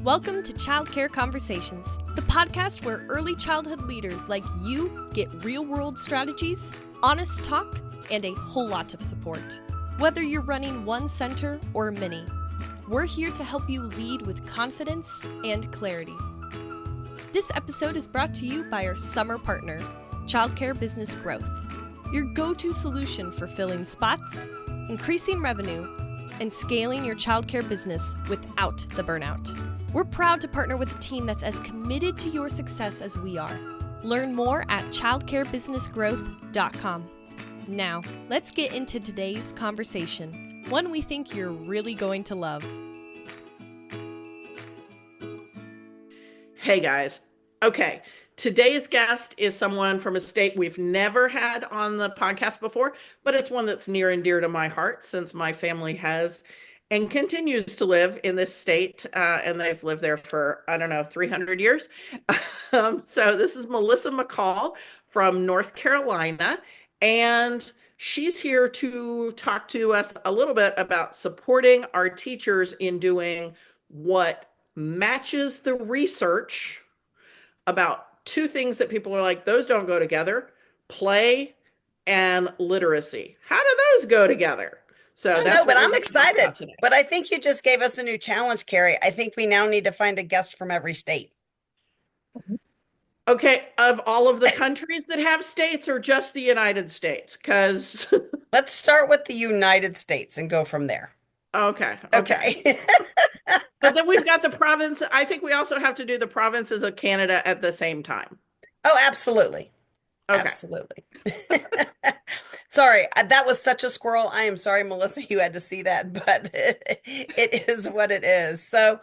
Welcome to Childcare Conversations, the podcast where early childhood leaders like you get real-world strategies, honest talk, and a whole lot of support. Whether you're running one center or many, we're here to help you lead with confidence and clarity. This episode is brought to you by our summer partner, Childcare Business Growth, your go-to solution for filling spots, increasing revenue, and scaling your childcare business without the burnout. We're proud to partner with a team that's as committed to your success as we are. Learn more at childcarebusinessgrowth.com. Now, let's get into today's conversation, one we think you're really going to love. Hey guys. Okay. Today's guest is someone from a state we've never had on the podcast before, but it's one that's near and dear to my heart since my family has and continues to live in this state, and they've lived there for, 300 years. So this is Melissa McCall from North Carolina, and she's here to talk to us a little bit about supporting our teachers in doing what matches the research about two things that people are like, those don't go together: play and literacy. How do those go together? So I know, but I'm excited. But I think you just gave us a new challenge, Carrie. I think we now need to find a guest from every state. Okay, of all of the countries that have states, or just the United States? Because let's start with the United States and go from there. Okay. But then we've got the province. I think we also have to do the provinces of Canada at the same time. Oh, absolutely. Okay. Absolutely. Sorry, that was such a squirrel. I am sorry, Melissa, you had to see that, but it is what it is. So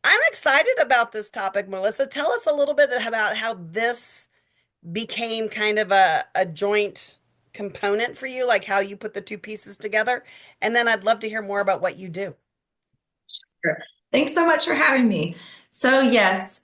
I'm excited about this topic, Melissa. Tell us a little bit about how this became kind of a joint component for you, like how you put the two pieces together. And then I'd love to hear more about what you do. Sure. Thanks so much for having me. So yes,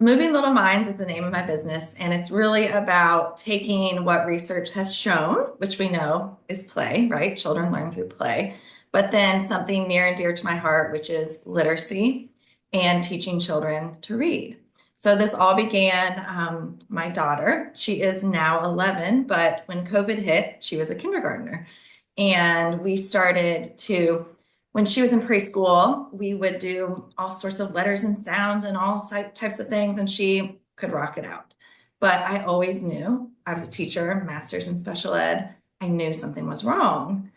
Moving Little Minds is the name of my business, and it's really about taking what research has shown, which we know is play, right? Children learn through play, but then something near and dear to my heart, which is literacy and teaching children to read. So this all began, my daughter, she is now 11, but when COVID hit, she was a kindergartner. And we started to, when she was in preschool, we would do all sorts of letters and sounds and all types of things, and she could rock it out. But I always knew, I was a teacher, master's in special ed, I knew something was wrong.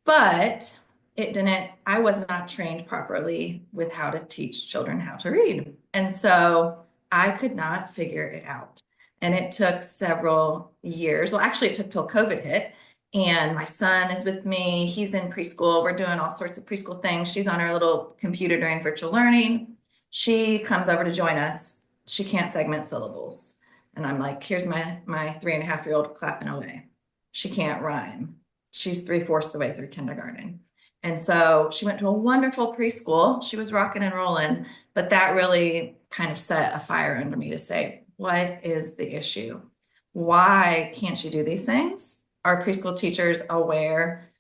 But I was not trained properly with how to teach children how to read. And so I could not figure it out. And it took several years. Well, actually, it took till COVID hit. And my son is with me. He's in preschool. We're doing all sorts of preschool things. She's on her little computer doing virtual learning. She comes over to join us. She can't segment syllables. And I'm like, here's my 3.5-year-old clapping away. She can't rhyme. She's 3/4 the way through kindergarten. And so she went to a wonderful preschool. She was rocking and rolling, but that really kind of set a fire under me to say, what is the issue? Why can't she do these things? Are preschool teachers aware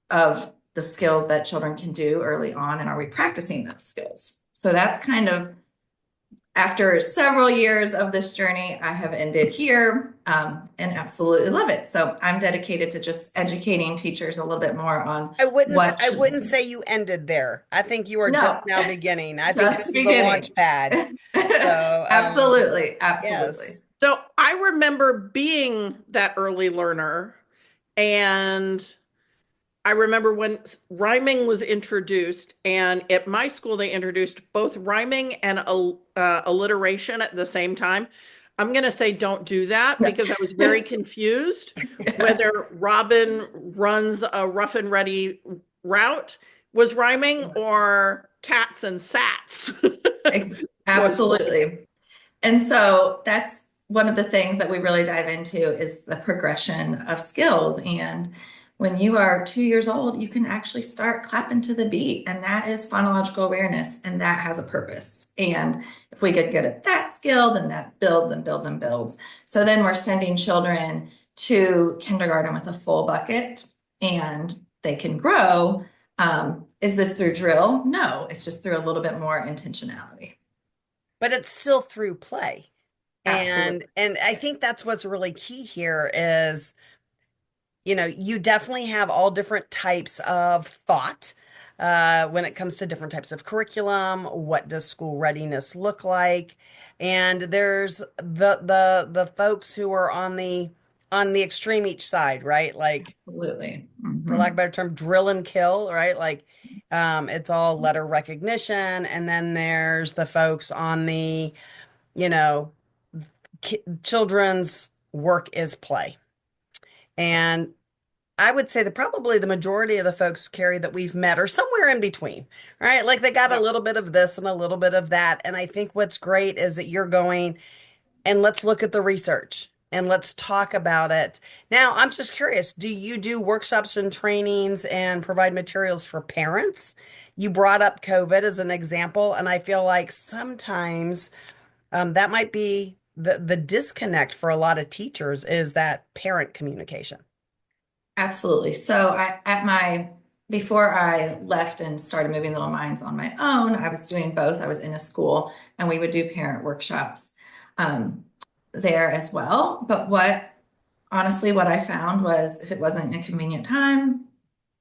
of the skills that children can do early on, and are we practicing those skills? So that's kind of, after several years of this journey, I have ended here and absolutely love it. So I'm dedicated to just educating teachers a little bit more on I wouldn't say you ended there. I think you are just now beginning. I think this is a launch pad. So, absolutely. Yes. So I remember being that early learner. And I remember when rhyming was introduced, and at my school, they introduced both rhyming and alliteration at the same time. I'm going to say don't do that because I was very confused whether Robin runs a rough and ready route was rhyming or cats and sats. Absolutely. And so that's one of the things that we really dive into is the progression of skills. And when you are 2 years old, you can actually start clapping to the beat, and that is phonological awareness, and that has a purpose. And if we get good at that skill, then that builds and builds and builds. So then we're sending children to kindergarten with a full bucket, and they can grow, Is this through drill? No, it's just through a little bit more intentionality. But it's still through play. And Absolutely. and I think that's what's really key here is, you definitely have all different types of thought when it comes to different types of curriculum. What does school readiness look like? And there's the folks who are on the extreme each side, right? Like, Absolutely. for lack of a Mhm. better term, drill and kill, right? Like, it's all letter recognition. And then there's the folks on the, you know, children's work is play. And I would say that probably the majority of the folks, Carrie, that we've met are somewhere in between, right? Like they got a Yep. little bit of this and a little bit of that. And I think what's great is that you're going and let's look at the research and let's talk about it. Now, I'm just curious, do you do workshops and trainings and provide materials for parents? You brought up COVID as an example, and I feel like sometimes that might be the disconnect for a lot of teachers is that parent communication. Absolutely. So before I left and started moving Little Minds on my own, I was doing both. I was in a school and we would do parent workshops um, there as well. But honestly, what I found was if it wasn't a convenient time,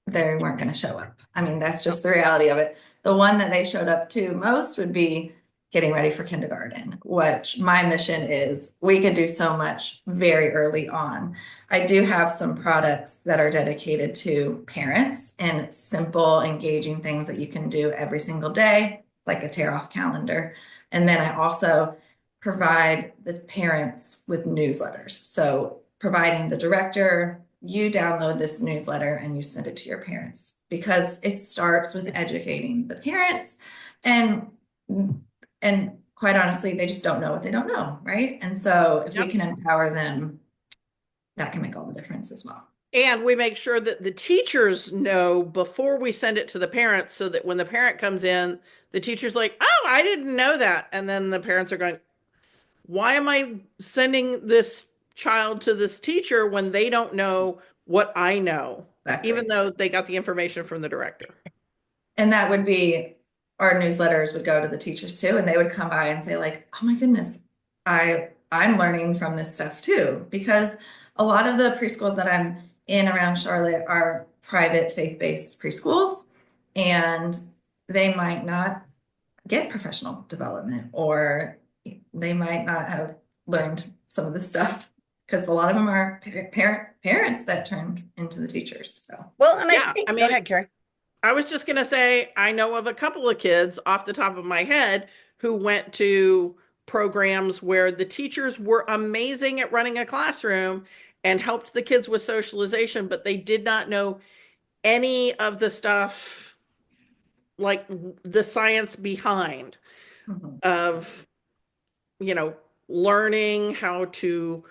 they weren't going to show up. I mean, that's Yep. just the reality of it. The one that they showed up to most would be getting ready for kindergarten, which my mission is we can do so much very early on. I do have some products that are dedicated to parents and simple, engaging things that you can do every single day, like a tear off calendar. And then I also provide the parents with newsletters. So providing the director, you download this newsletter and you send it to your parents because it starts with educating the parents and quite honestly, they just don't know what they don't know, right? And so if we Yep. can empower them, that can make all the difference as well. And we make sure that the teachers know before we send it to the parents so that when the parent comes in, the teacher's like, oh, I didn't know that. And then the parents are going, why am I sending this child to this teacher when they don't know what I know, even Exactly. though they got the information from the director? And that would be our newsletters would go to the teachers too, and they would come by and say, like, oh my goodness, I'm learning from this stuff too. Because a lot of the preschools that I'm in around Charlotte are private faith-based preschools, and they might not get professional development, or they might not have learned some of the stuff because a lot of them are parents that turn into the teachers. So Well, and I Yeah. I think, go mean, ahead, Carrie. I was just going to say, I know of a couple of kids off the top of my head who went to programs where the teachers were amazing at running a classroom and helped the kids with socialization, but they did not know any of the stuff, like the science behind mhm. of, you know, learning how to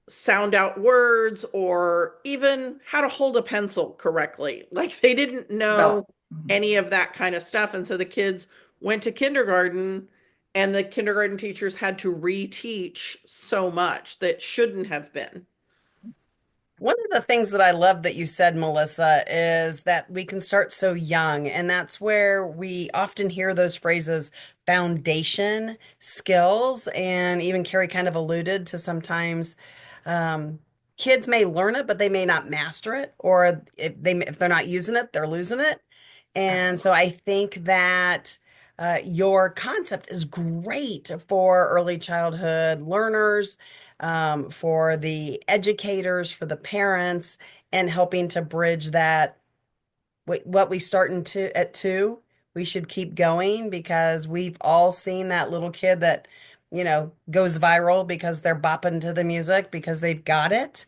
sound out words or even how to hold a pencil correctly. Like they didn't Well, know mhm. any of that kind of stuff. And so the kids went to kindergarten and the kindergarten teachers had to reteach so much that shouldn't have been. One of the things that I love that you said, Melissa, is that we can start so young. And that's where we often hear those phrases, foundation skills. And even Carrie kind of alluded to sometimes um, kids may learn it, but they may not master it. Or if they're not using it, they're losing it. And so Absolutely. I think that your concept is great for early childhood learners, for the educators, for the parents, and helping to bridge that. What we start at 2, we should keep going because we've all seen that little kid that, goes viral because they're bopping to the music because they've got it.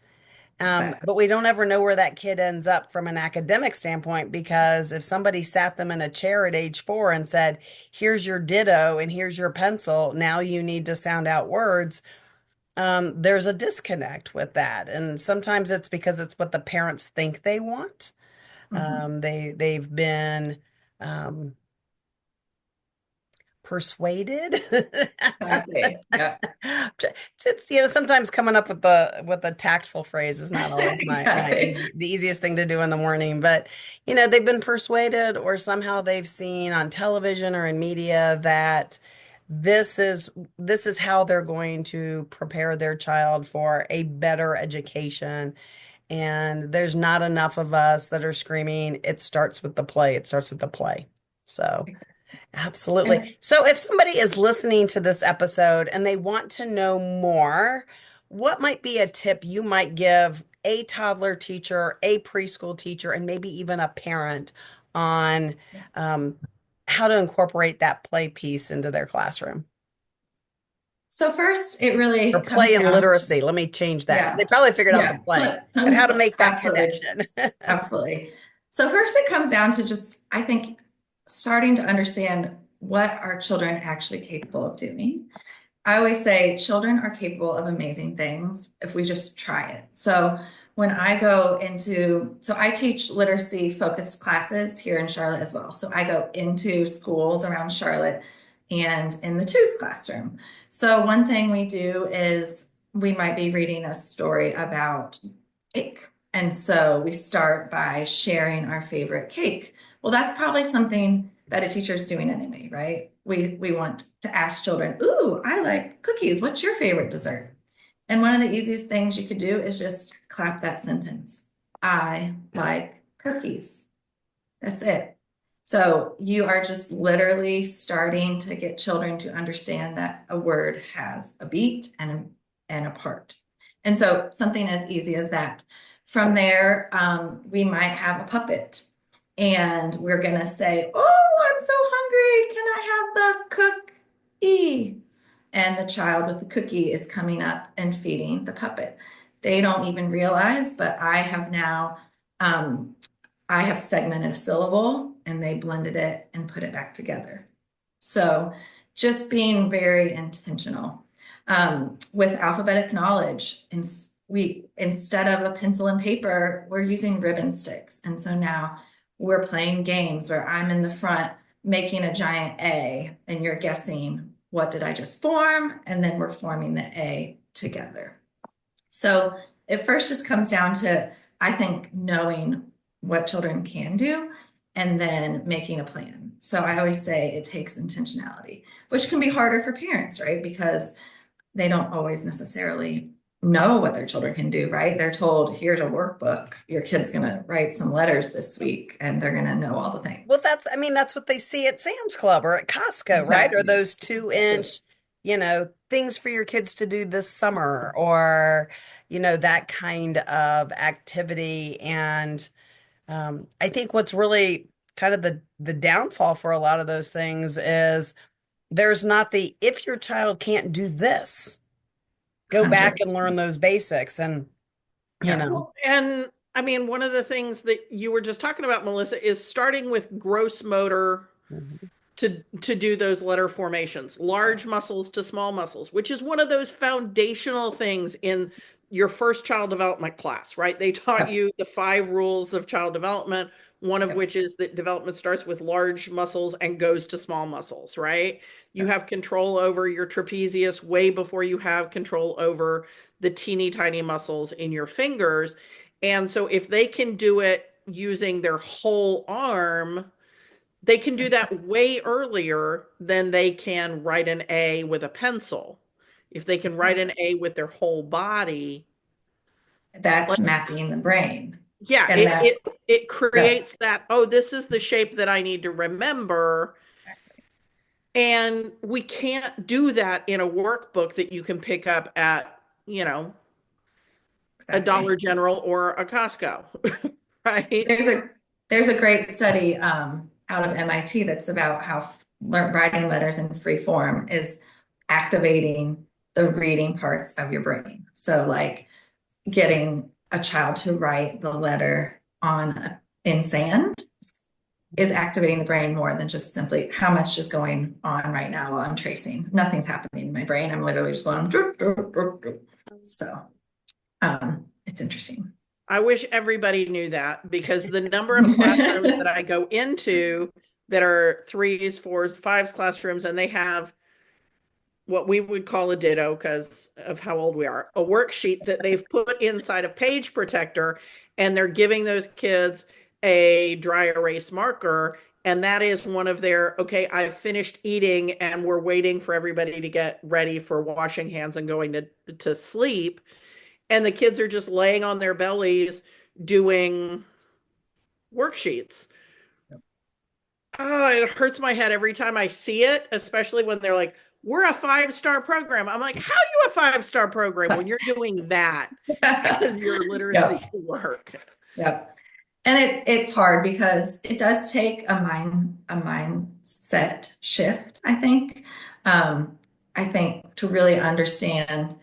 Exactly. But we don't ever know where that kid ends up from an academic standpoint because if somebody sat them in a chair at age 4 and said, here's your ditto and here's your pencil, now you need to sound out words, there's a disconnect with that. And sometimes it's because it's what the parents think they want. Mhm. They've been um, persuaded. Exactly. Yeah. It's, sometimes coming up with a tactful phrase is not always Exactly. the easiest thing to do in the morning, but they've been persuaded, or somehow they've seen on television or in media that this is how they're going to prepare their child for a better education. And there's not enough of us that are screaming, it starts with the play. It starts with the play. So And absolutely. So if somebody is listening to this episode and they want to know more, what might be a tip you might give a toddler teacher, a preschool teacher, and maybe even a parent on how to incorporate that play piece into their classroom? so first, it really Or comes play and down to, literacy. Let me change that, because yeah, they probably figured out the yeah, play, but how to make that absolutely, connection. absolutely. So first, it comes down to just, I think, starting to understand what are children actually capable of doing. I always say children are capable of amazing things if we just try it. So when I go into, so I teach literacy focused classes here in Charlotte as well. So I go into schools around Charlotte and in the twos classroom. So one thing we do is we might be reading a story about cake. And so we start by sharing our favorite cake. Well, that's probably something that a teacher's doing anyway, right? We want to ask children, ooh, I like cookies. What's your favorite dessert? And one of the easiest things you could do is just clap that sentence. I like cookies. That's it. So you are just literally starting to get children to understand that a word has a beat and a part. And so something as easy as that. From there, we might have a puppet and we're going to say, oh, I'm so hungry. Can I have the cookie? And the child with the cookie is coming up and feeding the puppet. They don't even realize, but I have now, I have segmented a syllable and they blended it and put it back together. So just being very intentional. With alphabetic knowledge, instead of a pencil and paper, we're using ribbon sticks. And so now we're playing games where I'm in the front making a giant A and you're guessing, what did I just form? And then we're forming the A together. So it first just comes down to, I think, knowing what children can do and then making a plan. So I always say it takes intentionality, which can be harder for parents, right? Because they don't always necessarily know what their children can do, right? They're told, here's a workbook. Your kid's going to write some letters this week and they're going to know all the things. Well, that's what they see at Sam's Club or at Costco, right? Or those 2-inch, things for your kids to do this summer, or, that kind of activity. And I think what's really kind of the downfall for a lot of those things is there's not if your child can't do this, go back and learn those basics. And, And I mean, one of the things that you were just talking about, Melissa, is starting with gross motor to do those letter formations, large muscles to small muscles, which is one of those foundational things in your first child development class, right? They taught you the 5 rules of child development, one of which is that development starts with large muscles and goes to small muscles, right? You have control over your trapezius way before you have control over the teeny tiny muscles in your fingers. And so if they can do it using their whole arm, they can do that way earlier than they can write an A with a pencil. If they can write an A with their whole body, that's mapping the brain. Yeah, it creates that, oh, this is the shape that I need to remember. And we can't do that in a workbook that you can pick up at, a Dollar General or a Costco, right? There's a great study out of MIT that's about how writing letters in free form is activating the reading parts of your brain. So like getting a child to write the letter in sand is activating the brain more than just simply how much is going on right now while I'm tracing. Nothing's happening in my brain. I'm literally just going. So it's interesting. I wish everybody knew that, because the number of classrooms that I go into that are threes, fours, fives classrooms, and they have what we would call a ditto because of how old we are, a worksheet that they've put inside a page protector, and they're giving those kids a dry erase marker. And that is one of their, okay, I've finished eating and we're waiting for everybody to get ready for washing hands and going to sleep. And the kids are just laying on their bellies doing worksheets. Oh, it hurts my head every time I see it, especially when they're like, we're a 5-star program. I'm like, how are you a 5-star program when you're doing that in your literacy work? Yep. And it's hard because it does take a mindset shift, I think. I think to really understand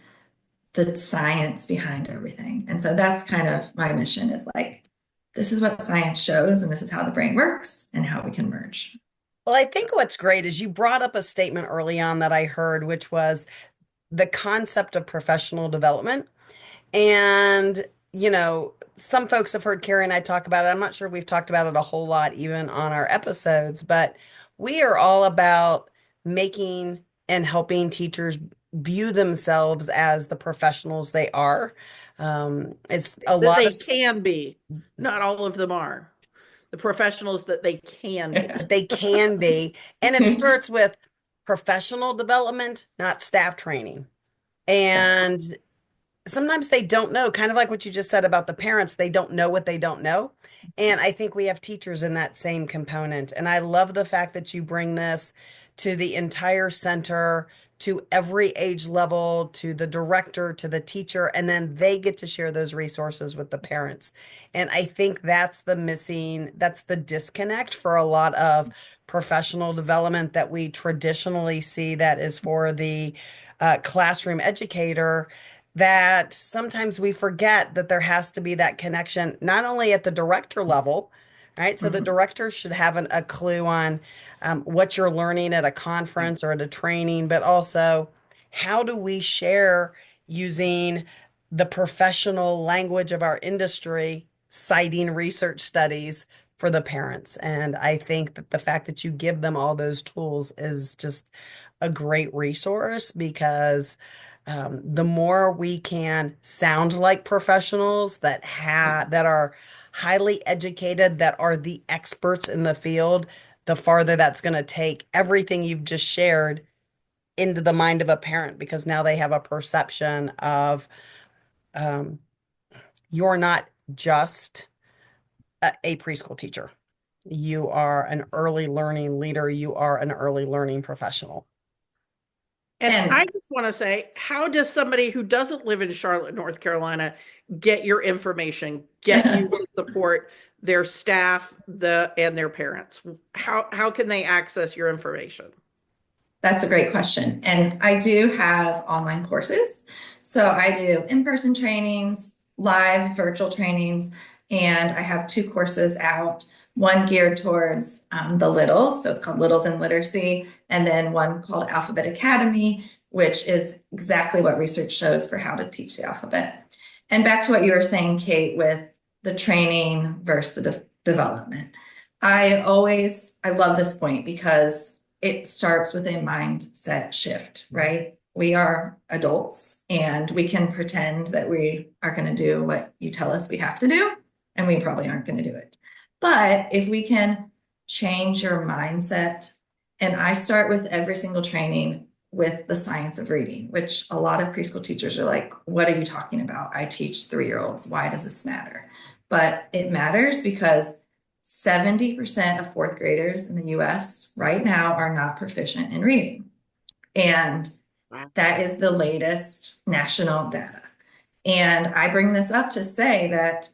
the science behind everything. And so that's kind of my mission, is like, this is what science shows, and this is how the brain works and how we can merge. Well, I think what's great is you brought up a statement early on that I heard, which was the concept of professional development. And, some folks have heard Carrie and I talk about it. I'm not sure we've talked about it a whole lot, even on our episodes, but we are all about making and helping teachers view themselves as the professionals they are. It's a That lot they of can be. Not all of them are. The professionals that they can be. they can be. And it starts with professional development, not staff training. And sometimes they don't know, kind of like what you just said about the parents, they don't know what they don't know. And I think we have teachers in that same component. And I love the fact that you bring this to the entire center, to every age level, to the director, to the teacher, and then they get to share those resources with the parents. And I think that's the disconnect for a lot of professional development that we traditionally see that is for the classroom educator, that sometimes we forget that there has to be that connection, not only at the director level, right? So the director should have a clue on what you're learning at a conference or at a training, but also how do we share using the professional language of our industry, citing research studies for the parents. And I think that the fact that you give them all those tools is just a great resource, because the more we can sound like professionals that are highly educated, that are the experts in the field, the farther that's going to take everything you've just shared into the mind of a parent, because now they have a perception of you're not just a preschool teacher. You are an early learning leader. You are an early learning professional. And I just want to say, how does somebody who doesn't live in Charlotte, North Carolina, get your information, get you to support their staff and their parents? How can they access your information? That's a great question. And I do have online courses. So I do in-person trainings, live virtual trainings, and I have 2 courses out, one geared towards the littles, so it's called Littles in Literacy, and then one called Alphabet Academy, which is exactly what research shows for how to teach the alphabet. And back to what you were saying, Kate, with the training versus the development. I love this point because it starts with a mindset shift, right? We are adults and we can pretend that we are going to do what you tell us we have to do, and we probably aren't going to do it. But if we can change your mindset, and I start with every single training with the science of reading, which a lot of preschool teachers are like, what are you talking about? I teach 3-year-olds. Why does this matter? But it matters because 70% of 4th graders in the US right now are not proficient in reading. And that is the latest national data. And I bring this up to say that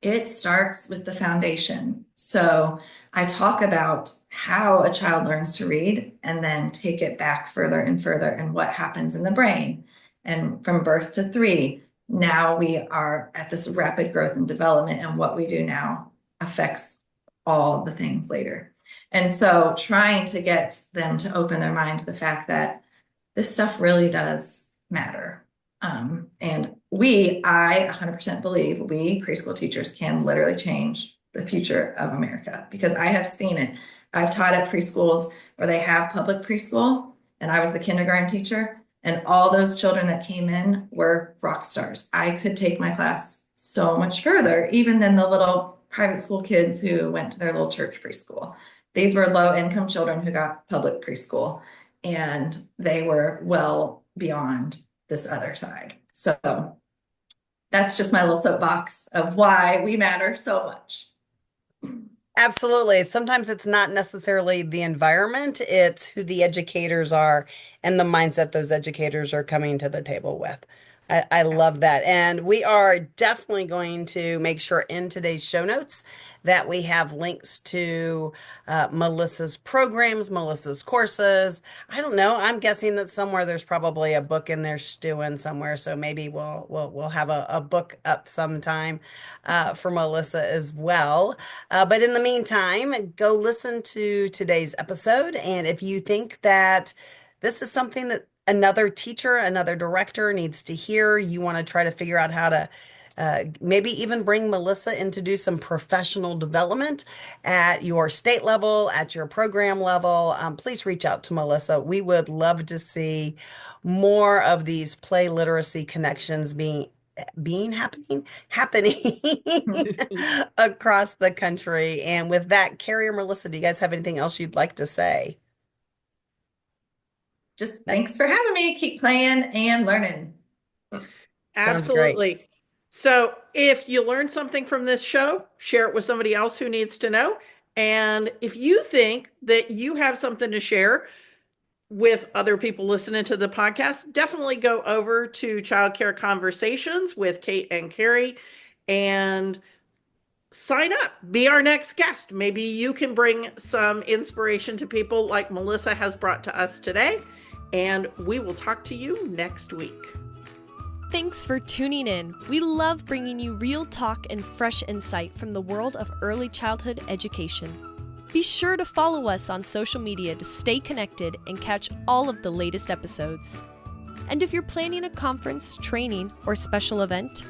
it starts with the foundation. So I talk about how a child learns to read and then take it back further and further and what happens in the brain. And from birth to 3, now we are at this rapid growth and development, and what we do now affects all the things later. And so trying to get them to open their mind to the fact that this stuff really does matter. And I 100% believe we preschool teachers can literally change the future of America, because I have seen it. I've taught at preschools where they have public preschool, and I was the kindergarten teacher, and all those children that came in were rock stars. I could take my class so much further, even than the little private school kids who went to their little church preschool. These were low income children who got public preschool, and they were well beyond this other side. So that's just my little soapbox of why we matter so much. Absolutely. Sometimes it's not necessarily the environment, it's who the educators are and the mindset those educators are coming to the table with. I love that. And we are definitely going to make sure in today's show notes that we have links to Melissa's programs, Melissa's courses. I don't know. I'm guessing that somewhere there's probably a book in there stewing somewhere. So maybe we'll have a book up sometime for Melissa as well. But in the meantime, go listen to today's episode. And if you think that this is something that another teacher, another director needs to hear, you want to try to figure out how to maybe even bring Melissa in to do some professional development at your state level, at your program level, please reach out to Melissa. We would love to see more of these play literacy connections happening across the country. And with that, Carrie or Melissa, do you guys have anything else you'd like to say? Just thanks for having me. Keep playing and learning. Absolutely. So if you learned something from this show, share it with somebody else who needs to know. And if you think that you have something to share with other people listening to the podcast, definitely go over to Childcare Conversations with Kate and Carrie and sign up. Be our next guest. Maybe you can bring some inspiration to people like Melissa has brought to us today. And we will talk to you next week. Thanks for tuning in. We love bringing you real talk and fresh insight from the world of early childhood education. Be sure to follow us on social media to stay connected and catch all of the latest episodes. And if you're planning a conference, training, or special event,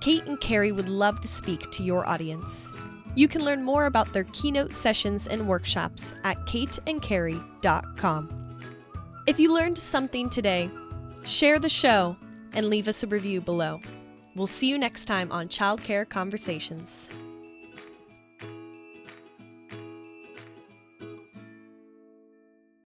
Kate and Carrie would love to speak to your audience. You can learn more about their keynote sessions and workshops at kateandcarrie.com. If you learned something today, share the show and leave us a review below. We'll see you next time on Childcare Conversations.